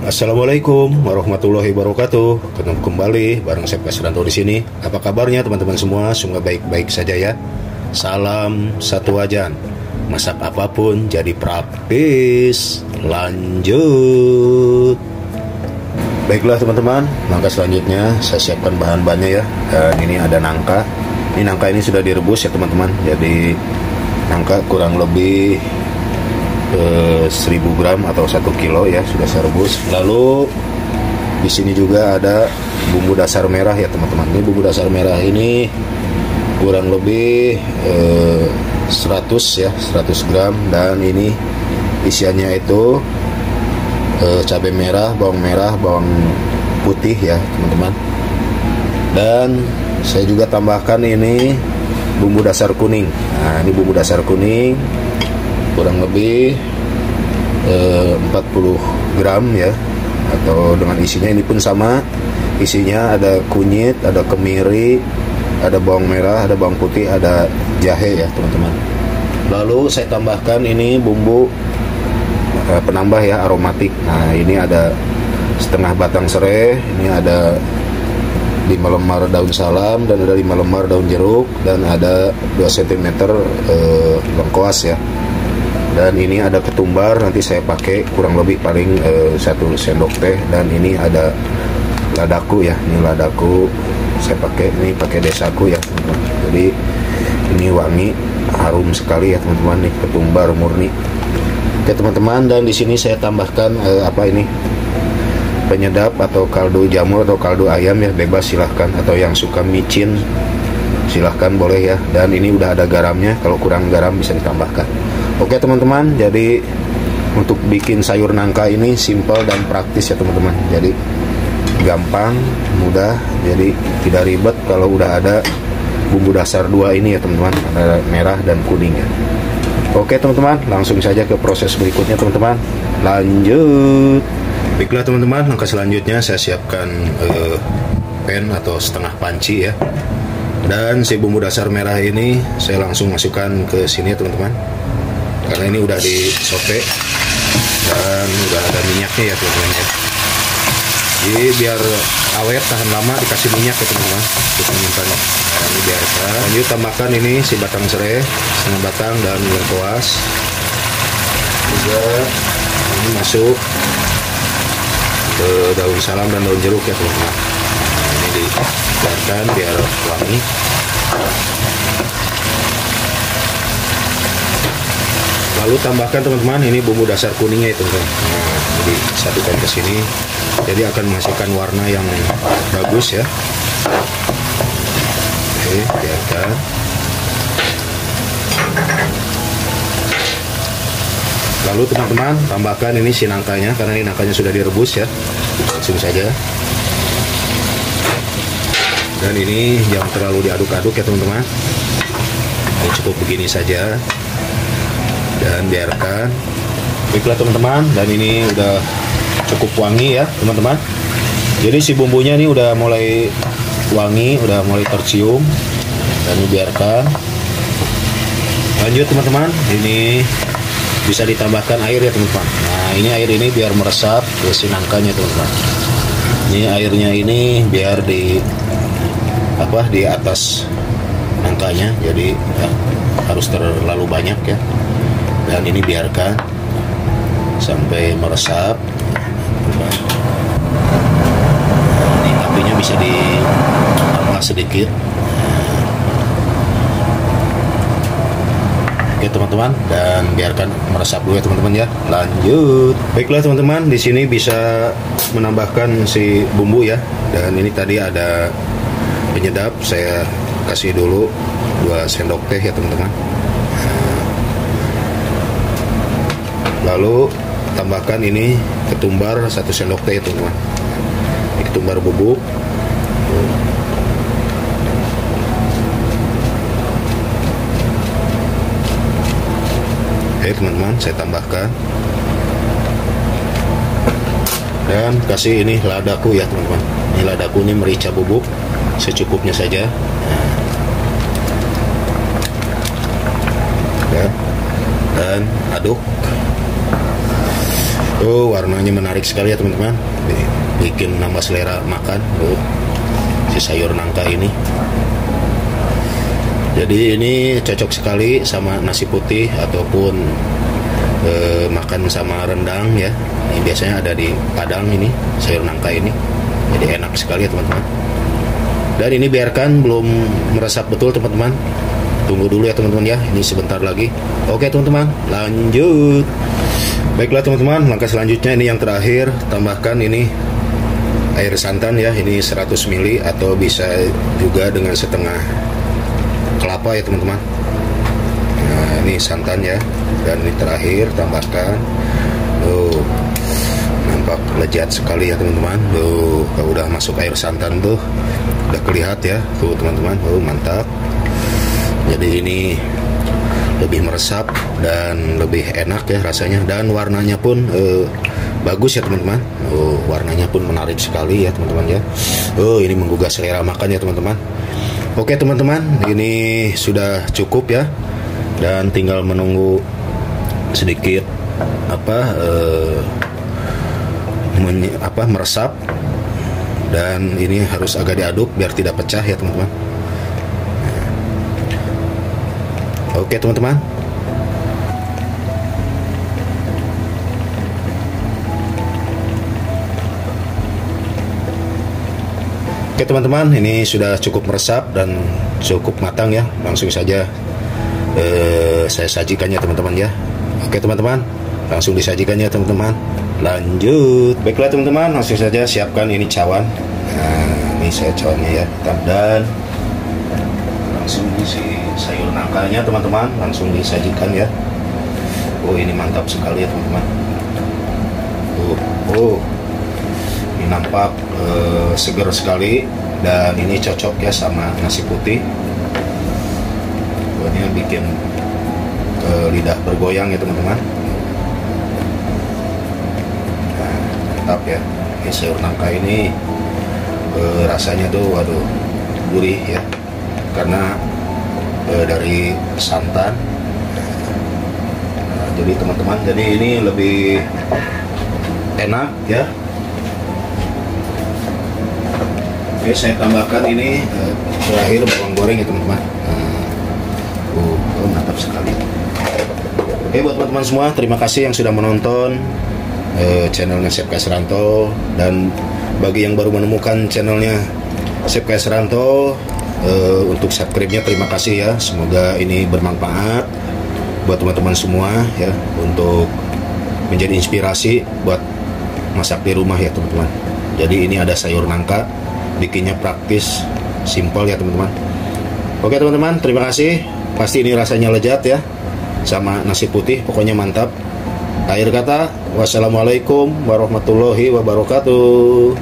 Assalamualaikum warahmatullahi wabarakatuh. Ketemu kembali bareng saya Kasranto di sini. Apa kabarnya teman-teman semua? Semoga baik-baik saja ya. Salam satu wajan. Masak apapun jadi praktis. Lanjut. Baiklah teman-teman, langkah selanjutnya saya siapkan bahan-bahannya ya. Dan ini ada nangka. Ini nangka ini sudah direbus ya teman-teman. Jadi nangka kurang lebih 1000 gram atau 1 kilo ya, sudah saya rebus. Lalu di sini juga ada bumbu dasar merah ya teman-teman. Ini bumbu dasar merah ini kurang lebih 100 ya, 100 gram. Dan ini isiannya itu cabai merah, bawang putih ya teman-teman. Dan saya juga tambahkan ini bumbu dasar kuning. Nah, ini bumbu dasar kuning kurang lebih 40 gram ya, atau dengan isinya ini pun sama. Isinya ada kunyit, ada kemiri, ada bawang merah, ada bawang putih, ada jahe ya teman-teman. Lalu saya tambahkan ini bumbu penambah ya, aromatik. Nah, ini ada setengah batang serai, ini ada 5 lembar daun salam, dan ada 5 lembar daun jeruk, dan ada 2 cm lengkoas ya. Dan ini ada ketumbar, nanti saya pakai kurang lebih paling 1 sendok teh. Dan ini ada ladaku ya, ini ladaku saya pakai, ini pakai desaku ya teman-teman. Jadi ini wangi, harum sekali ya teman-teman, nih ketumbar murni. Oke teman-teman, dan di sini saya tambahkan penyedap atau kaldu jamur atau kaldu ayam ya, bebas silahkan, atau yang suka micin silahkan boleh ya. Dan ini udah ada garamnya, kalau kurang garam bisa ditambahkan. Oke teman-teman, jadi untuk bikin sayur nangka ini simple dan praktis ya teman-teman. Jadi gampang, mudah, jadi tidak ribet kalau udah ada bumbu dasar 2 ini ya teman-teman, ada merah dan kuning ya. Oke teman-teman, langsung saja ke proses berikutnya teman-teman. Lanjut. Baiklah teman-teman, langkah selanjutnya saya siapkan pan atau setengah panci ya. Dan si bumbu dasar merah ini saya langsung masukkan ke sini ya teman-teman, karena ini udah disote dan udah ada minyaknya ya teman-teman ya. Jadi biar awet tahan lama dikasih minyak ya teman-teman untuk menyimpannya. Nah, ini biarkan. Lanjut tambahkan ini si batang serai setengah batang dan lengkoas. Juga ini masuk ke daun salam dan daun jeruk ya teman-teman. Nah, ini dibiarkan biar wangi. Lalu tambahkan teman-teman ini bumbu dasar kuningnya itu teman-teman. Nah, jadi satukan ke sini, jadi akan menghasilkan warna yang bagus ya. Oke, biarkan. Lalu teman-teman tambahkan ini si nangkanya, karena ini nangkanya sudah direbus ya, langsung saja. Dan ini jangan terlalu diaduk-aduk ya teman-teman, ini cukup begini saja dan biarkan. Baiklah teman-teman, dan ini udah cukup wangi ya teman-teman. Jadi si bumbunya ini udah mulai wangi, udah mulai tercium, dan biarkan. Lanjut teman-teman, ini bisa ditambahkan air ya teman-teman. Nah, ini air ini biar meresap ke si nangkanya teman-teman. Ini airnya ini biar di atas nangkanya, jadi ya, harus terlalu banyak ya. Dan ini biarkan sampai meresap. Ini apinya bisa ditambah sedikit. Oke teman-teman, dan biarkan meresap dulu ya teman-teman ya. Lanjut. Baiklah teman-teman, di sini bisa menambahkan si bumbu ya. Dan ini tadi ada penyedap, saya kasih dulu 2 sendok teh ya teman-teman. Lalu tambahkan ini ketumbar 1 sendok teh ya teman-teman. Ini ketumbar bubuk. Oke teman-teman, saya tambahkan. Dan kasih ini ladaku ya teman-teman. Ini ladaku, ini merica bubuk secukupnya saja. Ya. Dan aduk. Oh, warnanya menarik sekali ya teman-teman. Bikin nambah selera makan. Oh, si sayur nangka ini. Jadi ini cocok sekali sama nasi putih ataupun makan sama rendang ya. Ini biasanya ada di Padang ini sayur nangka ini. Jadi enak sekali ya teman-teman. Dan ini biarkan belum meresap betul teman-teman. Tunggu dulu ya teman-teman ya. Ini sebentar lagi. Oke teman-teman, lanjut. Baiklah teman-teman, langkah selanjutnya ini yang terakhir, tambahkan ini air santan ya. Ini 100 ml atau bisa juga dengan setengah kelapa ya teman-teman. Nah, ini santan ya. Dan ini terakhir tambahkan. Tuh, nampak lezat sekali ya teman-teman. Tuh, kalau udah masuk air santan tuh udah kelihatan ya. Tuh teman-teman, mantap. Jadi ini lebih meresap dan lebih enak ya rasanya, dan warnanya pun bagus ya teman-teman. Oh, warnanya pun menarik sekali ya teman-teman ya. Oh, ini menggugah selera makan ya teman-teman. Oke teman-teman, ini sudah cukup ya, dan tinggal menunggu sedikit meresap, dan ini harus agak diaduk biar tidak pecah ya teman-teman. Oke teman-teman. Oke teman-teman, ini sudah cukup meresap dan cukup matang ya. Langsung saja saya sajikannya teman-teman ya. Oke teman-teman, langsung disajikannya teman-teman. Lanjut. Baiklah teman-teman, langsung saja siapkan ini cawan. Nah, ini saya cawannya ya. Dan langsung isi sayur nangkanya teman-teman, langsung disajikan ya. Oh, ini mantap sekali ya teman-teman. Ini nampak segar sekali, dan ini cocok ya sama nasi putih. Ini bikin lidah bergoyang ya teman-teman. Nah, mantap ya. Ini sayur nangka ini rasanya tuh waduh gurih ya, karena dari santan. Nah, jadi teman-teman, jadi ini lebih enak ya. Oke, saya tambahkan ini terakhir bawang goreng ya teman-teman. Mantap sekali. Oke, buat teman-teman semua, terima kasih yang sudah menonton channelnya Chef KS Ranto, dan bagi yang baru menemukan channelnya Chef KS Ranto, untuk subscribe-nya terima kasih ya. Semoga ini bermanfaat buat teman-teman semua ya, untuk menjadi inspirasi buat masak di rumah ya teman-teman. Jadi ini ada sayur nangka, bikinnya praktis, simpel ya teman-teman. Oke teman-teman, terima kasih. Pasti ini rasanya lezat ya, sama nasi putih, pokoknya mantap. Akhir kata, wassalamualaikum warahmatullahi wabarakatuh.